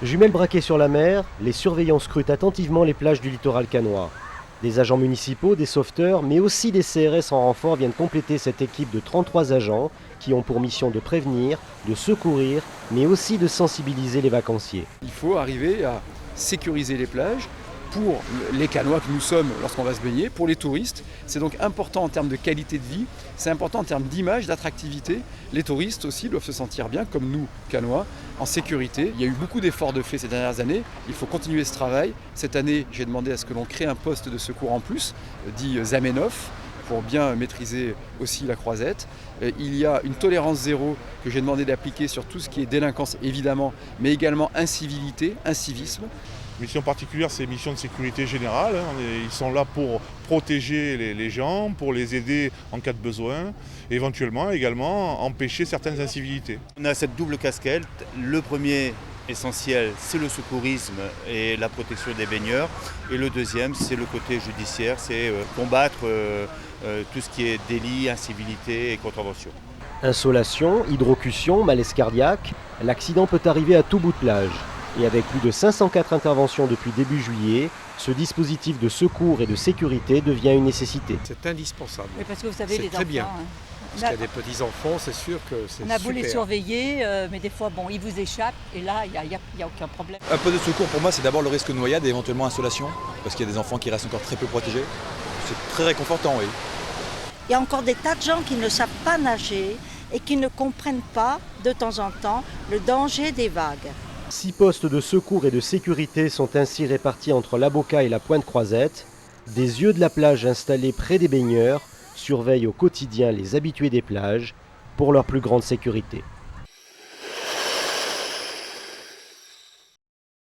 Jumelles braquées sur la mer, les surveillants scrutent attentivement les plages du littoral cannois. Des agents municipaux, des sauveteurs, mais aussi des CRS en renfort viennent compléter cette équipe de 33 agents qui ont pour mission de prévenir, de secourir, mais aussi de sensibiliser les vacanciers. Il faut arriver à sécuriser les plages pour les Cannois que nous sommes lorsqu'on va se baigner, pour les touristes. C'est donc important en termes de qualité de vie, c'est important en termes d'image, d'attractivité. Les touristes aussi doivent se sentir bien, comme nous, Cannois, en sécurité. Il y a eu beaucoup d'efforts de fait ces dernières années, il faut continuer ce travail. Cette année, j'ai demandé à ce que l'on crée un poste de secours en plus, dit Zamenhof, pour bien maîtriser aussi la croisette. Il y a une tolérance zéro que j'ai demandé d'appliquer sur tout ce qui est délinquance évidemment, mais également incivilité, incivisme. Mission particulière, c'est mission de sécurité générale. Ils sont là pour protéger les gens, pour les aider en cas de besoin, et éventuellement également empêcher certaines incivilités. On a cette double casquette. Le premier essentiel, c'est le secourisme et la protection des baigneurs. Et le deuxième, c'est le côté judiciaire, c'est combattre tout ce qui est délit, incivilité et contravention. Insolation, hydrocution, malaise cardiaque, l'accident peut arriver à tout bout de plage. Et avec plus de 504 interventions depuis début juillet, ce dispositif de secours et de sécurité devient une nécessité. C'est indispensable. Oui, parce que vous savez, les très enfants, bien. hein. Parce qu'il y a des petits-enfants, c'est sûr que c'est super. On a beau les surveiller, mais des fois, bon, ils vous échappent et là, il n'y a aucun problème. Un peu de secours pour moi, c'est d'abord le risque de noyade et éventuellement insolation, parce qu'il y a des enfants qui restent encore très peu protégés. C'est très réconfortant, oui. Il y a encore des tas de gens qui ne savent pas nager et qui ne comprennent pas, de temps en temps, le danger des vagues. 6 postes de secours et de sécurité sont ainsi répartis entre la Boca et la Pointe-Croisette. Des yeux de la plage installés près des baigneurs surveillent au quotidien les habitués des plages pour leur plus grande sécurité.